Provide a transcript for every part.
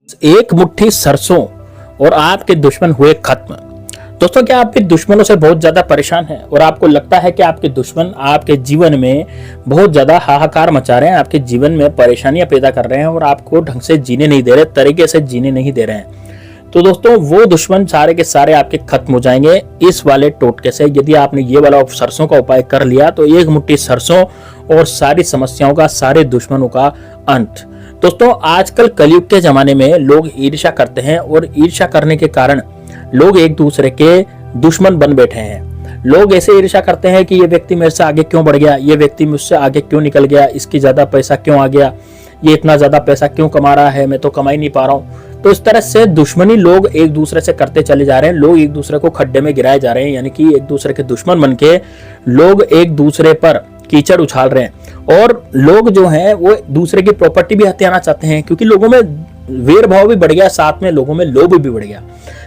एक मुट्ठी सरसों और आपके दुश्मन हुए खत्म। दोस्तों, क्या आप दुश्मनों से बहुत ज्यादा परेशान हैं और आपको लगता है कि आपके दुश्मन आपके जीवन में बहुत ज्यादा हाहाकार मचा रहे हैं, आपके जीवन में परेशानियां पैदा कर रहे हैं और आपको ढंग से जीने नहीं दे रहे, तरीके से जीने नहीं दे रहे हैं। तो दोस्तों, वो दुश्मन सारे के सारे आपके खत्म हो जाएंगे इस वाले टोटके से। यदि आपने ये वाला सरसों का उपाय कर लिया तो एक मुट्ठी सरसों और सारी समस्याओं का, सारे दुश्मनों का अंत। दोस्तों, आजकल कलयुग के जमाने में लोग ईर्ष्या करते हैं और ईर्ष्या करने के कारण लोग एक दूसरे के दुश्मन बन बैठे हैं। लोग ऐसे ईर्ष्या करते हैं कि ये व्यक्ति मेरे से आगे क्यों बढ़ गया, ये व्यक्ति मुझसे आगे क्यों निकल गया, इसकी ज्यादा पैसा क्यों आ गया, ये इतना ज्यादा पैसा क्यों कमा रहा है, मैं तो कमा ही नहीं पा रहा हूँ। तो इस तरह से दुश्मनी लोग एक दूसरे से करते चले जा रहे हैं। लोग एक दूसरे को खड्डे में गिराए जा रहे हैं, यानी कि एक दूसरे के दुश्मन बन के लोग एक दूसरे पर कीचड़ उछाल रहे हैं। और लोग जो हैं वो दूसरे की प्रॉपर्टी भी हथियाना चाहते हैं, क्योंकि लोगों में वेर भाव भी बढ़ गया, साथ में लोगों में लोभ भी बढ़ गया।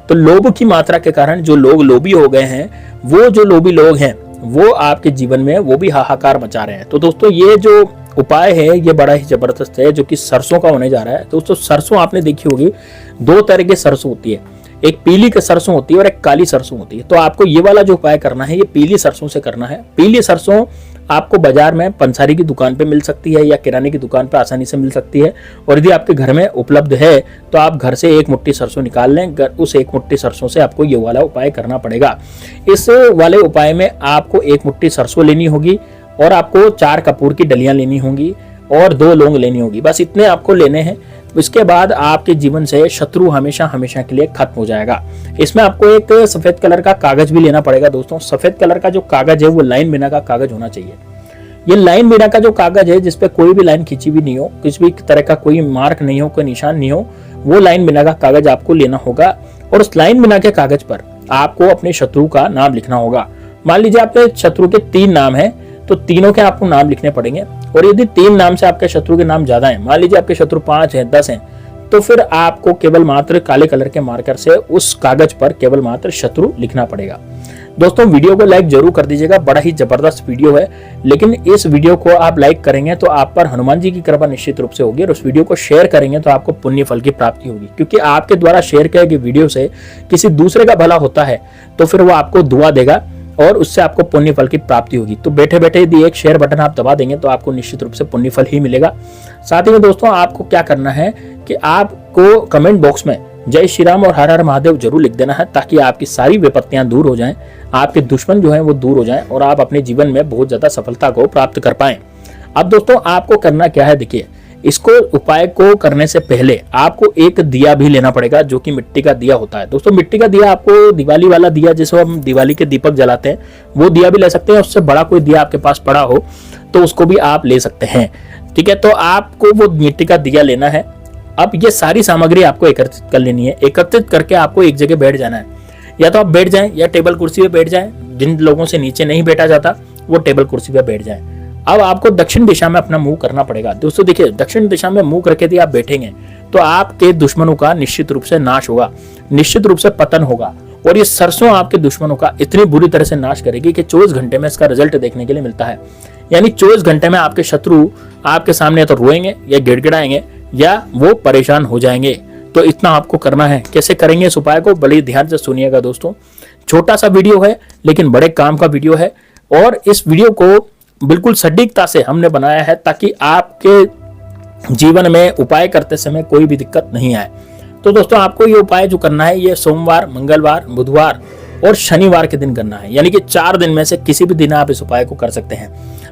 तो लोभ की मात्रा के कारण जो लोग लोभी हो गए हैं, वो जो लोभी लोग हैं वो आपके जीवन में वो भी हाहाकार मचा रहे हैं। तो दोस्तों, ये जो उपाय है ये बड़ा ही जबरदस्त है, जो कि सरसों का होने जा रहा है। दोस्तों, सरसों आपने देखी होगी, दो तरह की सरसों होती है, एक पीली की सरसों होती है और एक काली सरसों होती है। तो आपको ये वाला जो उपाय करना है ये पीली सरसों से करना है। पीली सरसों आपको बाजार में पंसारी की दुकान पे मिल सकती है या किराने की दुकान पे आसानी से मिल सकती है। और यदि आपके घर में उपलब्ध है तो आप घर से एक मुट्ठी सरसों निकाल लें। उस एक मुट्ठी सरसों से आपको ये वाला उपाय करना पड़ेगा। इस वाले उपाय में आपको एक मुट्ठी सरसों लेनी होगी और आपको 4 कपूर की डलियां लेनी होंगी और 2 लौंग लेनी होगी। बस इतने आपको लेने हैं। इसके बाद आपके जीवन से शत्रु हमेशा हमेशा के लिए खत्म हो जाएगा। इसमें आपको एक सफेद कलर का कागज भी लेना पड़ेगा। दोस्तों, सफेद कलर का जो कागज है वो लाइन बिना का कागज होना चाहिए। ये लाइन बिना का जो कागज है जिसपे कोई भी लाइन खींची भी नहीं हो, किसी भी तरह का कोई मार्क नहीं हो, कोई निशान नहीं हो, वो लाइन बिना का कागज आपको लेना होगा। और उस लाइन बिना के कागज पर आपको अपने शत्रु का नाम लिखना होगा। मान लीजिए आपके शत्रु के 3 नाम है तो तीनों के आपको नाम लिखने पड़ेंगे। और यदि 3 नाम से आपके शत्रु के नाम ज्यादा हैं, मान लीजिए आपके शत्रु 5 हैं, 10 हैं, तो फिर आपको केवल मात्र काले कलर के मार्कर से उस कागज पर केवल मात्र शत्रु लिखना पड़ेगा। दोस्तों, वीडियो को लाइक जरूर कर दीजिएगा, बड़ा ही जबरदस्त वीडियो है। लेकिन इस वीडियो को आप लाइक करेंगे तो आप पर हनुमान जी की कृपा निश्चित रूप से होगी। और उस वीडियो को शेयर करेंगे तो आपको पुण्य फल की प्राप्ति होगी, क्योंकि आपके द्वारा शेयर किए गए वीडियो से किसी दूसरे का भला होता है तो फिर वो आपको दुआ देगा और उससे आपको पुण्य फल की प्राप्ति होगी। तो बैठे बैठे यदि एक शेयर बटन आप दबा देंगे तो आपको निश्चित रूप से पुण्य फल ही मिलेगा। साथ ही में दोस्तों, आपको क्या करना है कि आपको कमेंट बॉक्स में जय श्री राम और हर हर महादेव जरूर लिख देना है, ताकि आपकी सारी विपत्तियां दूर हो जाएं, आपके दुश्मन जो हैं वो दूर हो जाएं और आप अपने जीवन में बहुत ज्यादा सफलता को प्राप्त कर पाएं। अब दोस्तों, आपको करना क्या है, देखिए, इसको उपाय को करने से पहले आपको एक दिया भी लेना पड़ेगा, जो कि मिट्टी का दिया होता है। दोस्तों, मिट्टी का दिया आपको दिवाली वाला दिया, जिसको हम दिवाली के दीपक जलाते हैं, वो दिया भी ले सकते हैं। उससे बड़ा कोई दिया आपके पास पड़ा हो तो उसको भी आप ले सकते हैं। ठीक है, तो आपको वो मिट्टी का दिया लेना है। अब ये सारी सामग्री आपको एकत्रित कर लेनी है। एकत्रित करके आपको एक जगह बैठ जाना है। या तो आप बैठ जाएं या टेबल कुर्सी पे बैठ जाएं। जिन लोगों से नीचे नहीं बैठा जाता वो टेबल कुर्सी पे बैठ जाएं। अब आपको दक्षिण दिशा में अपना मुंह करना पड़ेगा। दोस्तों, देखिए, दक्षिण दिशा में मुंह करके यदि आप बैठेंगे तो आपके दुश्मनों का निश्चित रूप से नाश होगा, निश्चित रूप से पतन होगा। और ये सरसों आपके दुश्मनों का इतनी बुरी तरह से नाश करेगी कि 24 घंटे में इसका रिजल्ट देखने के लिए मिलता है। यानी 24 घंटे में आपके शत्रु आपके सामने तो रोएंगे या गिड़गिड़ाएंगे या वो परेशान हो जाएंगे। तो इतना आपको करना है। कैसे करेंगे इस उपाय को, बड़े ध्यान से सुनिएगा दोस्तों। छोटा सा वीडियो है लेकिन बड़े काम का वीडियो है, और इस वीडियो को बिल्कुल सटीकता से हमने बनाया है ताकि आपके जीवन में उपाय करते समय कोई भी दिक्कत नहीं आए। तो दोस्तों, आपको ये उपाय जो करना है ये सोमवार, मंगलवार, बुधवार और शनिवार के दिन करना है। यानी कि 4 दिन में से किसी भी दिन आप इस उपाय को कर सकते हैं।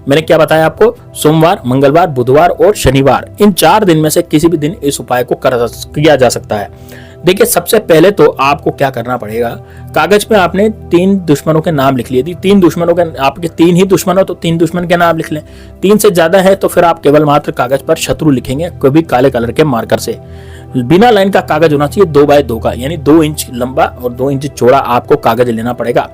मैंने क्या बताया आपको, सोमवार, मंगलवार, बुधवार और शनिवार, इन 4 दिन में से किसी भी दिन इस उपाय को किया जा सकता है। देखिए, सबसे पहले तो आपको क्या करना पड़ेगा, कागज पे आपने 3 दुश्मनों के नाम लिख लिए। 3 दुश्मनों के, आपके 3 ही दुश्मन हो तो 3 दुश्मन के नाम लिख लें। 3 से ज्यादा है तो फिर आप केवल मात्र कागज पर शत्रु लिखेंगे, कभी काले कलर के मार्कर से। बिना लाइन का कागज होना चाहिए, 2x2 का, यानी 2 इंच लंबा और 2 इंच चौड़ा आपको कागज लेना पड़ेगा।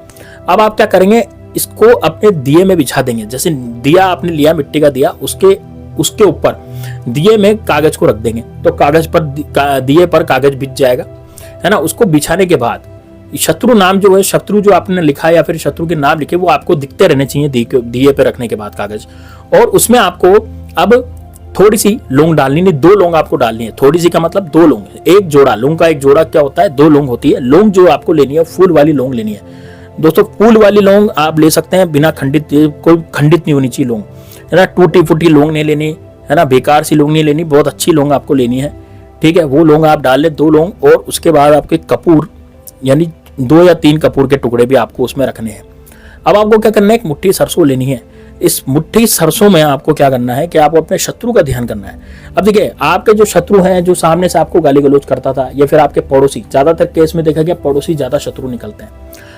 अब आप क्या करेंगे, इसको अपने दिए में बिछा देंगे। जैसे दिया आपने लिया, मिट्टी का दिया, उसके ऊपर दिए में कागज को रख देंगे तो कागज पर, दिए पर कागज बिछ जाएगा, है ना। उसको बिछाने के बाद शत्रु नाम जो है, शत्रु जो आपने लिखा है या फिर शत्रु के नाम लिखे, वो आपको दिखते रहने चाहिए दिए पे रखने के बाद कागज। और उसमें आपको अब थोड़ी सी लौंग डालनी नहीं, 2 लौंग आपको डालनी है। थोड़ी सी का मतलब 2 लौंग, एक जोड़ा लौंग का, एक जोड़ा क्या होता है 2 लौंग होती है। लौंग जो आपको लेनी है फूल वाली लौंग लेनी है दोस्तों। फूल वाली लौंग आप ले सकते हैं बिना खंडित, कोई खंडित नहीं होनी चाहिए लौंग, है ना। टूटी फूटी लौंग नहीं लेनी, है ना, बेकार सी लौंग नहीं लेनी, बहुत अच्छी लौंग आपको लेनी है, ठीक है। वो लौंग आप डाल ले 2 लौंग, और उसके बाद आपके कपूर यानी 2 या 3 कपूर के टुकड़े भी आपको उसमें रखने हैं। अब आपको क्या करना है, एक मुट्ठी सरसों लेनी है। इस मुट्ठी सरसों में आपको क्या करना है कि आपको अपने शत्रु का ध्यान करना है। अब देखिए, आपके जो शत्रु हैं, जो सामने से आपको गाली गलौज करता था, या फिर आपके पड़ोसी, ज्यादातर केस में देखा गया पड़ोसी ज्यादा शत्रु निकलते हैं।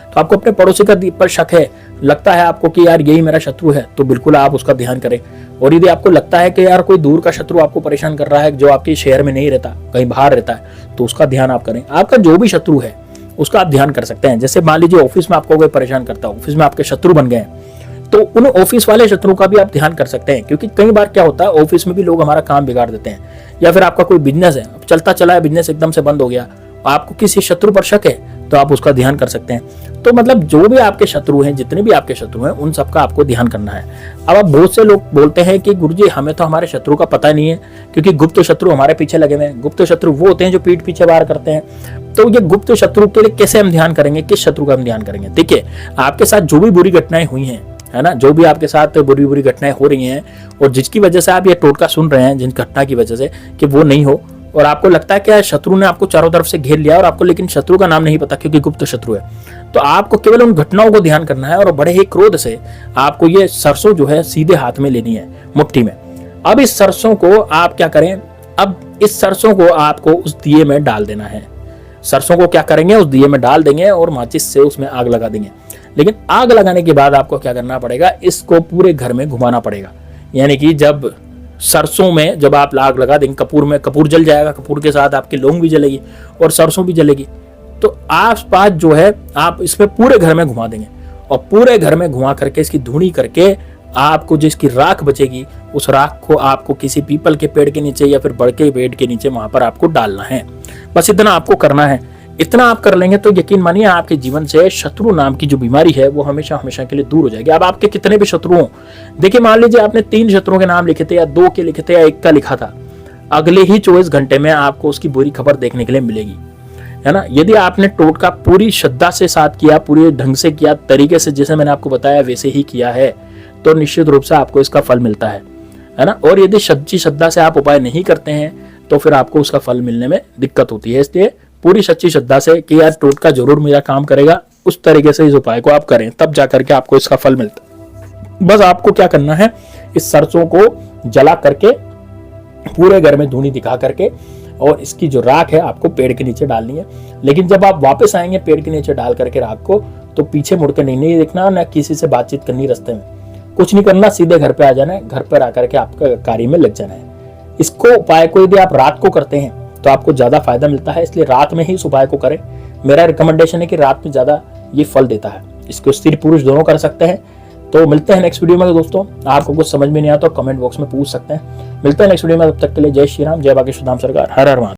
तो आपको अपने पड़ोसी का पर शक है, लगता है आपको कि यार यही मेरा शत्रु है, तो बिल्कुल आप उसका ध्यान करें। और यदि आपको लगता है कि यार कोई दूर का शत्रु आपको परेशान कर रहा है, जो आपके शहर में नहीं रहता, कहीं बाहर रहता है, तो उसका ध्यान आप करें। आपका जो भी शत्रु है उसका आप ध्यान कर सकते हैं। जैसे मान लीजिए ऑफिस में आपको कोई परेशान करता है, ऑफिस में आपके शत्रु बन गए हैं, तो उन ऑफिस वाले शत्रु का भी आप ध्यान कर सकते हैं। क्योंकि कई बार क्या होता है, ऑफिस में भी लोग हमारा काम बिगाड़ देते हैं। या फिर आपका कोई बिजनेस है, चलता चला है बिजनेस, एकदम से बंद हो गया, आपको किसी शत्रु पर शक है, तो आप उसका ध्यान कर सकते हैं। तो मतलब जो भी आपके शत्रु हैं, जितने भी आपके शत्रु हैं, उन सबका आपको ध्यान करना है। अब बहुत से लोग बोलते हैं कि गुरुजी हमें तो हमारे शत्रु का पता नहीं है, क्योंकि गुप्त शत्रु हमारे पीछे लगे हुए हैं। गुप्त शत्रु वो होते हैं जो पीठ पीछे वार करते हैं। तो ये गुप्त शत्रु के लिए कैसे हम ध्यान करेंगे, किस शत्रु का हम ध्यान करेंगे? देखिए, आपके साथ जो भी बुरी घटनाएं हुई हैं, है ना, जो भी आपके साथ बुरी बुरी घटनाएं हो रही हैं, और जिसकी वजह से आप ये टोटका सुन रहे हैं, जिन घटना की वजह से, कि वो नहीं हो, और आपको लगता है कि शत्रु ने आपको चारों तरफ से घेर लिया, और आपको लेकिन शत्रु का नाम नहीं पता क्योंकि गुप्त शत्रु है, तो आपको केवल उन घटनाओं को ध्यान करना है, और बड़े ही क्रोध से आपको ये सरसों जो है सीधे हाथ में लेनी है, मुट्ठी में। अब इस सरसों को आप क्या करें, अब इस सरसों को आपको उस दिए में डाल देना है। सरसों को क्या करेंगे, उस दिए में डाल देंगे और माचिस से उसमें आग लगा देंगे। लेकिन आग लगाने के बाद आपको क्या करना पड़ेगा, इसको पूरे घर में घुमाना पड़ेगा। यानी कि जब सरसों में जब आप आग लगा देंगे, कपूर में, कपूर जल जाएगा, कपूर के साथ आपकी लौंग भी जलेगी और सरसों भी जलेगी, तो आसपास जो है आप इसमें पूरे घर में घुमा देंगे। और पूरे घर में घुमा करके इसकी धुनी करके आपको जिसकी राख बचेगी, उस राख को आपको किसी पीपल के पेड़ के नीचे या फिर बड़ के पेड़ के नीचे वहां पर आपको डालना है। बस इतना आपको करना है। इतना आप कर लेंगे तो यकीन मानिए आपके जीवन से शत्रु नाम की जो बीमारी है वो हमेशा हमेशा के लिए दूर हो जाएगी। अब आपके कितने भी शत्रु हों, देखिए मान लीजिए आपने 3 शत्रुओं के नाम लिखे थे, या 2 के लिखे थे, या 1 का लिखा था, अगले ही 24 घंटे में आपको उसकी बुरी खबर देखने के लिए मिलेगी, है ना। यदि आपने टोटका पूरी श्रद्धा से साथ किया, पूरे ढंग से किया, तरीके से जैसे मैंने आपको बताया वैसे ही किया है, तो निश्चित रूप से आपको इसका फल मिलता है ना। और यदि सच्ची श्रद्धा से आप उपाय नहीं करते हैं तो फिर आपको उसका फल मिलने में दिक्कत होती है। इसलिए पूरी सच्ची श्रद्धा से कि यार टोटका जरूर मेरा काम करेगा, उस तरीके से इस उपाय को आप करें, तब जाकर के आपको इसका फल मिलता है। बस आपको क्या करना है, इस सरसों को जला करके पूरे घर में धूनी दिखा करके, और इसकी जो राख है आपको पेड़ के नीचे डालनी है। लेकिन जब आप वापस आएंगे पेड़ के नीचे डाल करके राख को, तो पीछे मुड़ के नहीं देखना, ना किसी से बातचीत करनी, रास्ते में कुछ नहीं करना, सीधे घर पे आ जाना है। घर पर आकर के आपका कार्य में लग जाना है। इसको उपाय को यदि आप रात को करते हैं तो आपको ज्यादा फायदा मिलता है, इसलिए रात में ही इस उपाय को करें। मेरा रिकमेंडेशन है कि रात में ज्यादा ये फल देता है। इसको स्त्री पुरुष दोनों कर सकते हैं। तो मिलते हैं नेक्स्ट वीडियो में दोस्तों। आपको कुछ समझ में नहीं आता तो कमेंट बॉक्स में पूछ सकते हैं। मिलते हैं नेक्स्ट वीडियो में, तब तक के लिए जय श्री राम, जय बागेश्वर धाम सरकार, हर हर महादेव।